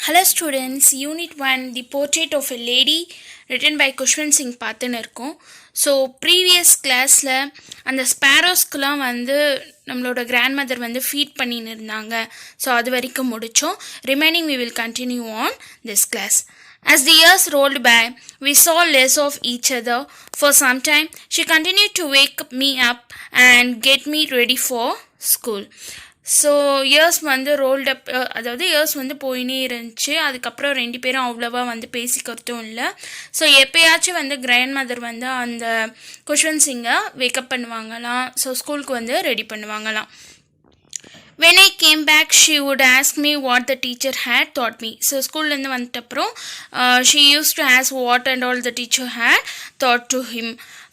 Hello students, Unit 1, The Portrait of a Lady written by Kushwant Singh பார்த்துன்னு இருக்கோம். So previous கிளாஸில் அந்த ஸ்பேரோஸ்க்கெலாம் வந்து நம்மளோட கிராண்ட் மதர் வந்து ஃபீட் பண்ணின்னு இருந்தாங்க. ஸோ அது வரைக்கும் முடித்தோம். Remaining we will continue on this class. As the years rolled by, we saw less of each other. For some time, she continued to wake me up and get me ready for school. So years வந்து rolled அப், அதாவது years வந்து போயினே இருந்துச்சு. அதுக்கப்புறம் ரெண்டு பேரும் அவ்வளோவா வந்து பேசிக்கிறதும் இல்லை. ஸோ எப்போயாச்சும் வந்து கிராண்ட் மதர் வந்து அந்த குஷ்வந்த் சிங்கை வேக்கப் பண்ணுவாங்களாம். ஸோ ஸ்கூலுக்கு வந்து ரெடி பண்ணுவாங்களாம். When I came back, she would ask me what the teacher had taught me. So ஸ்கூல்லேருந்து வந்துட்டப்புறம் she used to ask what and all the teacher had taught to him.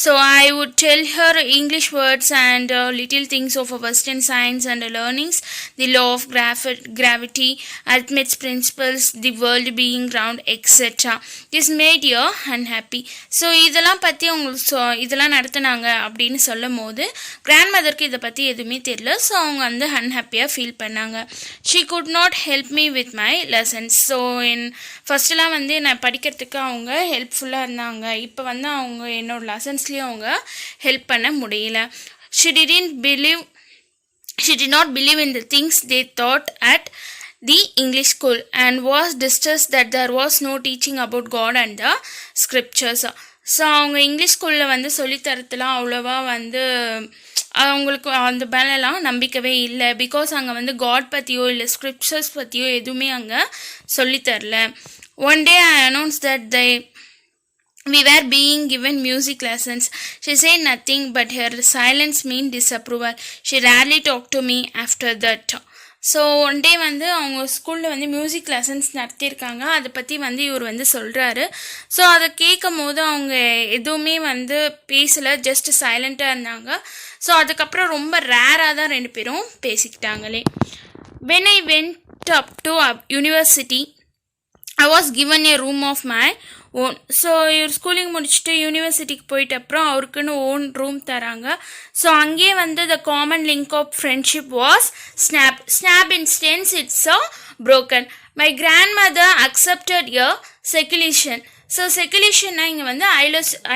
So I would tell her English words and little things of Western science and learnings, the law of gravity, arithmetic principles, the world being round, etc. This made her unhappy. So இதெல்லாம் பற்றி அவங்களுக்கு இதெல்லாம் நடத்துனாங்க அப்படின்னு சொல்லும் போது grand மதருக்கு இதை பற்றி எதுவுமே தெரியல. ஸோ அவங்க வந்து அன்ஹாப்பியாக ஃபீல் பண்ணாங்க. She could not help me with my lessons. So ஃபஸ்ட்டெலாம் வந்து நான் படிக்கிறதுக்கு அவங்க ஹெல்ப்ஃபுல்லாக இருந்தாங்க. இப்போ வந்து அவங்க என்னோட லெசன்ஸ்லேயும் அவங்க ஹெல்ப் பண்ண முடியல. She did not believe in the things they taught at the English school and was distressed that there was no teaching about God and the scriptures. So அவங்க இங்கிலீஷ் ஸ்கூலில் வந்து சொல்லித்தரத்துலாம் அவ்வளோவா வந்து அவங்களுக்கு அந்த மேலெலாம் நம்பிக்கவே இல்லை. பிகாஸ் அங்கே வந்து காட் பற்றியோ இல்லை ஸ்கிரிப்சர்ஸ் பற்றியோ எதுவுமே அங்கே சொல்லித்தரல. One day I announce that we were being given music lessons. She said nothing, but her silence meant disapproval. She rarely talked to me after that. So one day வந்து அவங்க ஸ்கூலில் வந்து மியூசிக் லெசன்ஸ் நடத்தியிருக்காங்க. அதை பற்றி வந்து இவர் வந்து சொல்கிறாரு. ஸோ அதை கேட்கும் போது அவங்க எதுவுமே வந்து பேசலை, ஜஸ்ட் சைலண்ட்டாக இருந்தாங்க. ஸோ அதுக்கப்புறம் ரொம்ப ரேராக தான் ரெண்டு பேரும் பேசிக்கிட்டாங்களே. when I went up to university, I was given a room of my own. So இவர் ஸ்கூலிங் முடிச்சுட்டு யூனிவர்சிட்டிக்கு போயிட்டு அப்புறம் அவருக்குன்னு ஓன் ரூம் தராங்க. ஸோ அங்கேயே வந்து the common link of friendship was snap instance it's broken. My grand mother accepted a seclusion. So செகுலேஷன்னா இங்கே வந்து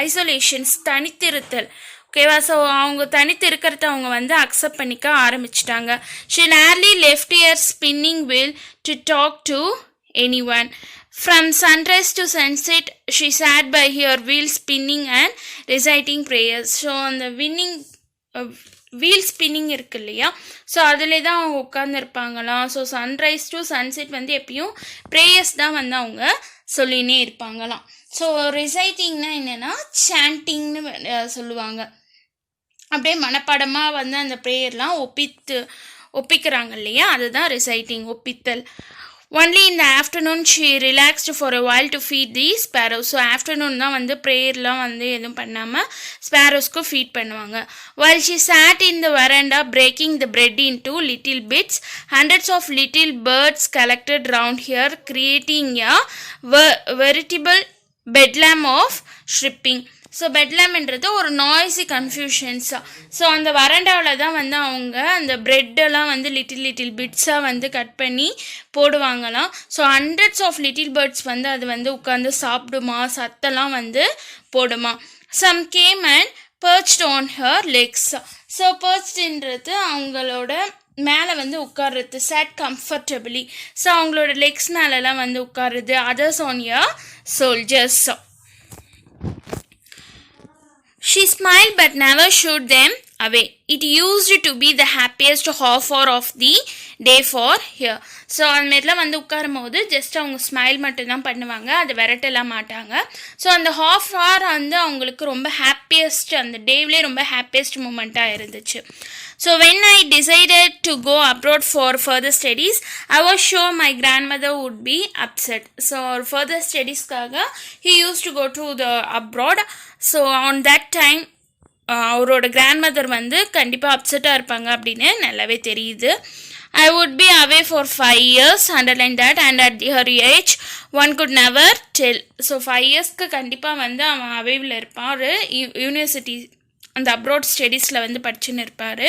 ஐசோலேஷன்ஸ், தனித்திருத்தல். ஓகேவா? ஸோ அவங்க தனித்து இருக்கிறத அவங்க வந்து அக்செப்ட் பண்ணிக்க ஆரம்பிச்சிட்டாங்க. She nearly left her spinning wheel to talk to anyone. From sunrise to sunset, she sat by her wheel spinning and reciting prayers. So அந்த வீல் ஸ்பின்னிங் இருக்கு இல்லையா, ஸோ அதிலே தான் அவங்க உட்காந்துருப்பாங்களாம். ஸோ சன்ரைஸ் டு சன்செட் வந்து எப்பயும் prayers தான் வந்து அவங்க சொல்லினே இருப்பாங்களாம். ஸோ ரிசைட்டிங்னா என்னென்னா சாண்டிங்னு சொல்லுவாங்க. அப்படியே மனப்பாடமாக வந்து அந்த ப்ரேயர்லாம் ஒப்பிக்கிறாங்க இல்லையா, அதுதான் reciting, ஒப்பித்தல். Only in the afternoon she relaxed for a while to feed the sparrows. So afternoon தான் வந்து ப்ரேயர்லாம் வந்து எதுவும் பண்ணாமல் ஸ்பேரோஸ்க்கு ஃபீட் பண்ணுவாங்க. While she sat in the veranda breaking the bread into little bits, hundreds of little birds collected round her, creating a veritable bedlam of chirping. So பெட்லாம்ன்றது ஒரு noisy கன்ஃபியூஷன்ஸாக. So அந்த வரண்டாவில் தான் வந்து அவங்க அந்த ப்ரெட்டெல்லாம் வந்து லிட்டில் பிட்ஸாக வந்து கட் பண்ணி போடுவாங்களாம். So hundreds of little birds வந்து அது வந்து உட்காந்து சாப்பிடுமா, சத்தெல்லாம் வந்து போடுமா. Some came and perched on her legs. So பர்ச்டுன்றது அவங்களோட மேலே வந்து உட்கார்றது, சேட் கம்ஃபர்டபிளி. ஸோ அவங்களோட லெக்ஸ் மேலெலாம் வந்து உட்காருது. Others on her shoulders. She smiled but never shooed them away. It used to be the happiest half hour of the day for her. So அதுமாரிலாம் வந்து உட்காரும் போது ஜஸ்ட் அவங்க ஸ்மைல் மட்டும்தான் பண்ணுவாங்க, அது விரட்டலாம் மாட்டாங்க. ஸோ அந்த ஹாஃப் ஹவர் வந்து அவங்களுக்கு ரொம்ப ஹாப்பியஸ்ட், அந்த டேவிலே ரொம்ப ஹாப்பியஸ்ட் மூமெண்ட்டாக இருந்துச்சு. So when I decided to go abroad for further studies, I was sure my grand mother would be upset. So further ஸ்டடீஸ்க்காக he used to go to the abroad. So on that time அவரோட grand mother வந்து கண்டிப்பாக அப்செட்டாக இருப்பாங்க அப்படின்னு நல்லாவே தெரியுது. I would be away for 5 years, underline that, and at her age one could never tell. So 5 இயர்ஸ்க்கு கண்டிப்பாக வந்து அவன் அவேவில் இருப்பான், யூனிவர்சிட்டி அந்த அப்ராட் ஸ்டடீஸில் வந்து படிச்சுன்னு இருப்பார்.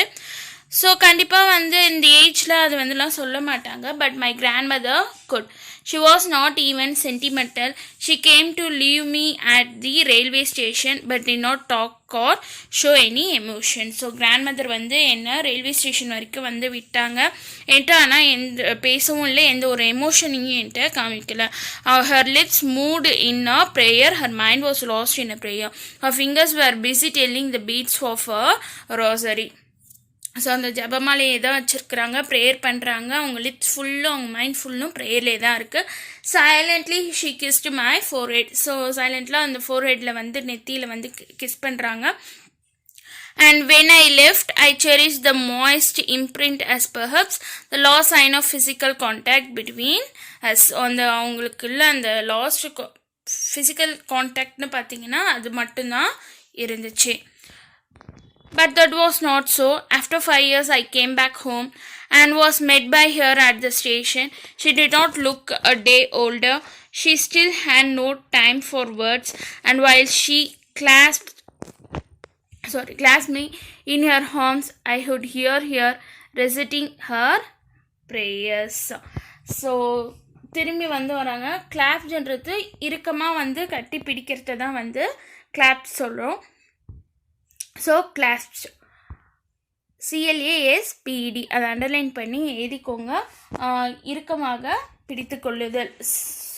ஸோ கண்டிப்பாக வந்து இந்த ஏஜில் அது வந்துலாம் சொல்ல மாட்டாங்க. But my grand mother could. She was not even sentimental. She came to leave me at the railway station but did not talk or show any emotion. So grandmother வந்து என்ன ரயில்வே ஸ்டேஷன் வரைக்கும் வந்து விட்டாங்க என்கிட்ட, ஆனால் எந்த பேசவும் இல்லை, எந்த ஒரு எமோஷனையும் என்கிட்ட காமிக்கல. Her lips moved in a prayer. Her mind was lost in a prayer. Her fingers were busy telling the beats of a rosary. So அந்த ஜபமாலையை தான் வச்சுருக்குறாங்க, ப்ரேயர் பண்ணுறாங்க. அவங்க லிப்ஸ் ஃபுல்லும் அவங்க மைண்ட் ஃபுல்லும் ப்ரேயர்லே தான் இருக்குது. Silently she kissed my forehead. So சைலண்ட்லாம் அந்த ஃபோர்ஹெட்டில் வந்து நெத்தியில் வந்து கிஸ் பண்ணுறாங்க. And when I left, I cherished the moist imprint as perhaps the last sign of physical contact between us. அந்த அவங்களுக்குள்ள அந்த லாஸ்ட் ஃபிசிக்கல் கான்டாக்ட்னு பார்த்தீங்கன்னா அது மட்டும்தான் இருந்துச்சு. But that was not so. After 5 years, I came back home and was met by her at the station. She did not look a day older. She still had no time for words, and while she clasped me in her arms, I could hear her reciting her prayers. So திரும்பி வந்து வராங்க. கிளாப்ன்றது இறுக்கமாக வந்து கட்டி பிடிக்கிறது தான் வந்து clap சொல்கிறோம். ஸோ கிளாஸ்ப்ஸ் CLASPED அதை அண்டர்லைன் பண்ணி எழுதிக்கோங்க. இறுக்கமாக பிடித்து கொள்ளுதல்.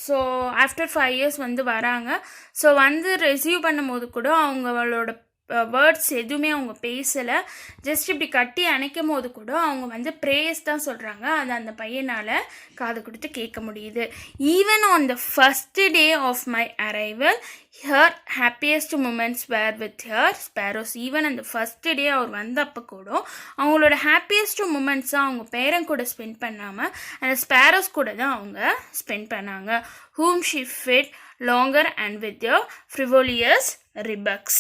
ஸோ ஆஃப்டர் 5 years வந்து வராங்க. ஸோ வந்து ரிசீவ் பண்ணும்போது கூட அவங்களோட வேர்ட்ஸ் எதுவுமே அவங்க பேசலை. ஜஸ்ட் இப்படி கட்டி அணைக்கும் போது கூட அவங்க வந்து ப்ரேயர்ஸ் தான் சொல்கிறாங்க. அது அந்த பையனால் காது கொடுத்து கேட்க முடியுது. Even on the first day of my arrival her happiest moments were with her sparrows. Even அந்த ஃபஸ்ட்டு டே அவர் வந்தப்போ கூட அவங்களோட ஹாப்பியஸ்ட் மூமெண்ட்ஸாக அவங்க பேரன் கூட ஸ்பெண்ட் பண்ணாமல் அந்த ஸ்பேரோஸ் கூட தான் அவங்க ஸ்பெண்ட் பண்ணாங்க. whom she fed longer and with their frivolous rebucks.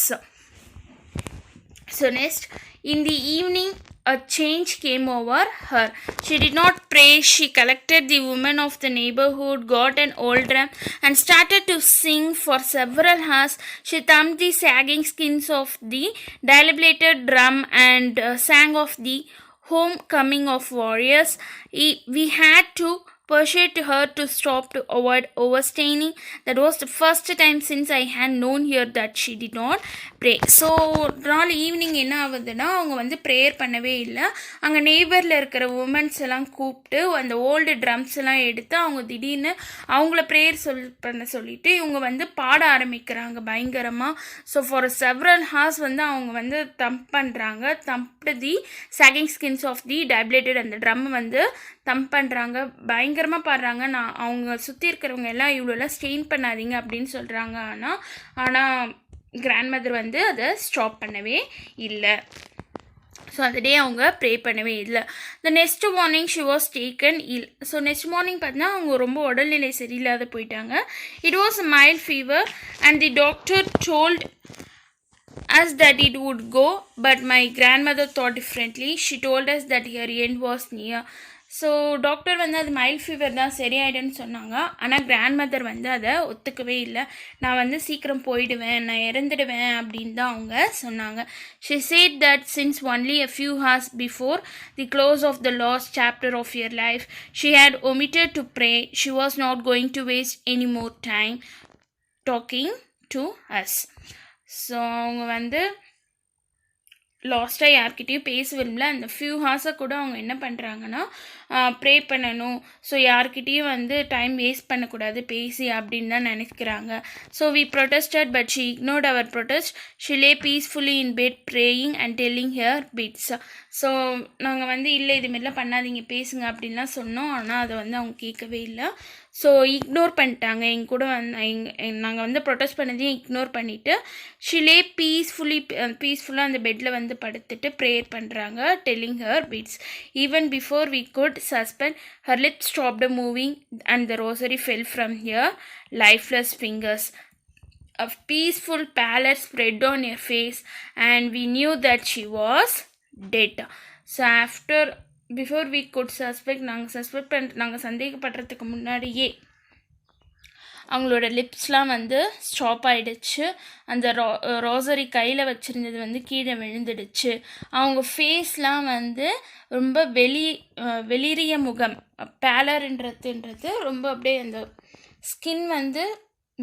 So next, in the evening, a change came over her. She did not pray. She collected the women of the neighborhood, got an old drum, and started to sing for several hours. She thumped the sagging skins of the dilapidated drum and sang of the homecoming of warriors. We had to persuade her to stop to avoid overstaining. That was the first time since I had known her that she did not pray. So நாள் evening என்ன ஆகுதுன்னா அவங்க வந்து prayer பண்ணவே இல்லை. அங்கே நெய்பரில் இருக்கிற women's எல்லாம் கூப்பிட்டு அந்த ஓல்டு ட்ரம்ஸ் எல்லாம் எடுத்து அவங்க திடீர்னு அவங்கள ப்ரேயர் பண்ண சொல்லிட்டு இவங்க வந்து பாட ஆரம்பிக்கிறாங்க பயங்கரமாக. ஸோ ஃபார் செவரல் ஹார்ஸ் வந்து அவங்க வந்து தம்ப் பண்ணுறாங்க. Thumped the sagging skins of the tabletted அந்த ட்ரம் வந்து தம்ப் பண்ணுறாங்க, பயங்கரமாக பாடுறாங்க. அவங்க சுற்றி இருக்கிறவங்க எல்லாம் இவ்வளோலாம் ஸ்டெயின் பண்ணாதீங்க அப்படின்னு சொல்கிறாங்க. ஆனால் கிராண்ட்மதர் வந்து அதை ஸ்டாப் பண்ணவே இல்லை. ஸோ அந்த டே அவங்க ப்ரே பண்ணவே இல்லை. The next morning she was taken ill. So next morning பார்த்தீங்கன்னா அவங்க ரொம்ப உடல்நிலை சரியில்லாத போயிட்டாங்க. It was a mild fever and the doctor told us that it would go, but my grandmother thought differently. She told us that her end was near. So doctor வந்து அது mild fever தான் சரியாயிடுன்னு சொன்னாங்க. ஆனால் grandmother வந்து அதை ஒத்துக்கவே இல்லை. நான் வந்து சீக்கிரம் போயிடுவேன், நான் இறந்துடுவேன் அப்படின்னு தான் அவங்க சொன்னாங்க. She said that since only a few hours before the close of the last chapter of her life, she had omitted to pray. She was not going to waste any more time talking to us. So அவங்க வந்து லாஸ்ட்டாக யார்கிட்டையும் பேச விரும்பல. அந்த few ஹார்ஸை கூட அவங்க என்ன பண்ணுறாங்கன்னா ப்ரே பண்ணணும், ஸோ யார்கிட்டையும் வந்து டைம் வேஸ்ட் பண்ணக்கூடாது பேசி அப்படின்னு தான் நினைக்கிறாங்க. So we protested but she ignored our protest. She lay peacefully in bed praying and telling her beads. So நாங்கள் வந்து இல்லை இதுமாரிலாம் பண்ணாதீங்க பேசுங்க அப்படின்லாம் சொன்னோம். ஆனால் அதை வந்து அவங்க கேட்கவே இல்லை. ஸோ இக்னோர் பண்ணிட்டாங்க. எங்க கூட வந்து நாங்கள் வந்து ப்ரொட்டஸ்ட் பண்ணதையும் இக்னோர் பண்ணிவிட்டு ஷிலே பீஸ்ஃபுல்லாக அந்த பெட்டில் வந்து படுத்துட்டு ப்ரேயர் பண்ணுறாங்க, telling her beads. Even before we could suspend, her lips stopped moving and the rosary fell from her lifeless fingers. A peaceful pallor spread on her face and we knew that she was dead. So before we could suspect, நாங்கள் சந்தேகப்படுறதுக்கு முன்னாடியே அவங்களோட லிப்ஸ்லாம் வந்து stop ஆகிடுச்சு. அந்த rosary கையில் வச்சுருந்தது வந்து கீழே விழுந்துடுச்சு. அவங்க ஃபேஸ்லாம் வந்து ரொம்ப வெளிரிய முகம், பேலர்ன்றதுன்றது ரொம்ப அப்படியே அந்த ஸ்கின் வந்து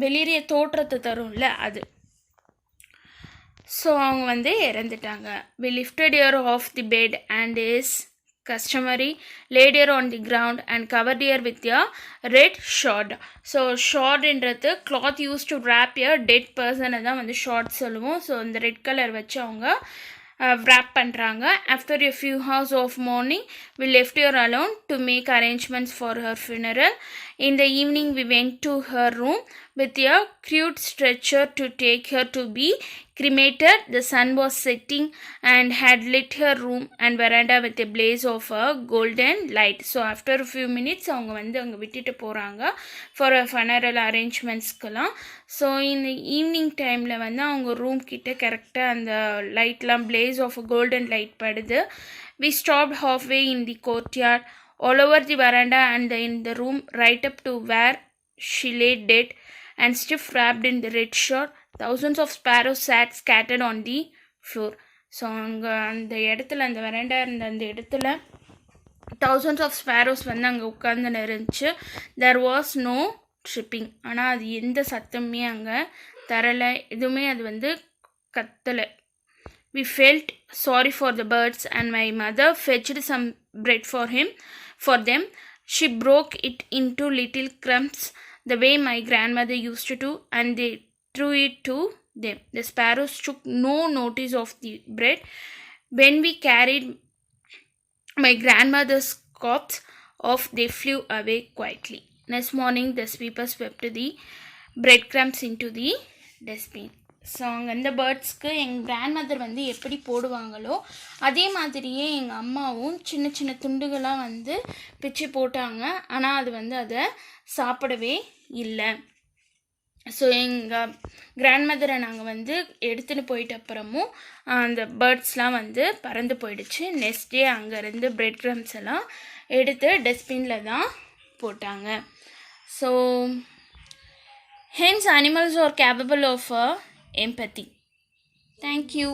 வெளிரிய தோற்றத்தை தரும்ல அது. ஸோ அவங்க வந்து இறந்துட்டாங்க. We lifted her off the bed and is customary laid her on the ground and covered her with a red shroud. So ஷார்ட்ன்றது cloth used to wrap a dead person தான் வந்து short சொல்லுவோம். So இந்த red colour வச்சு அவங்க wrap பண்ணுறாங்க. After a few hours of mourning, we left her alone to make arrangements for her funeral. In the evening, we went to her room with a crude stretcher to take her to be cremated. The sun was setting and had lit her room and veranda with a blaze of a golden light. So after a few minutes அவங்க வந்து அங்கே விட்டுட்டு போகிறாங்க for a funeral arrangementsக்குலாம். So இந்த evening டைமில் வந்து அவங்க room கிட்ட கரெக்டாக அந்த லைட்லாம் blaze of a golden light படுது. We stopped halfway in the courtyard, all over the veranda and in the room right up to where she lay dead and stiff wrapped in the red shroud. Thousands of sparrows sat scattered on the floor. So அங்கே அந்த இடத்துல அந்த veranda இருந்த அந்த இடத்துல thousands of sparrows வந்து அங்கே உட்கார்ந்து இருந்துச்சு. There was no tripping. ஆனால் அது எந்த சத்தமே அங்கே தரலை, எதுவுமே அது வந்து கத்தலை. We felt sorry for the birds and my mother fetched some bread for them. She broke it into little crumbs the way my grandmother used to do and they threw it to them. The sparrows took no notice of the bread. When we carried my grandmother's corpse off, they flew away quietly. Next morning, the sweeper swept the breadcrumbs into the dustbin. So அங்கே அந்த பேர்ட்ஸ்க்கு எங்கள் grandmother வந்து எப்படி போடுவாங்களோ அதே மாதிரியே எங்கள் அம்மாவும் சின்ன சின்ன துண்டுகளாக வந்து பிச்சு போட்டாங்க. ஆனால் அது வந்து அதை சாப்பிடவே இல்லை. ஸோ எங்கள் கிராண்ட்மதரை நாங்கள் வந்து எடுத்துகிட்டு போயிட்ட அப்புறமும் அந்த பேர்ட்ஸ்லாம் வந்து பறந்து போயிடுச்சு. நெக்ஸ்ட் டே அங்கேருந்து பிரெட் க்ரம்ஸ் எல்லாம் எடுத்து டஸ்ட்பினில் தான் போட்டாங்க. So hence animals are capable of empathy. Thank you.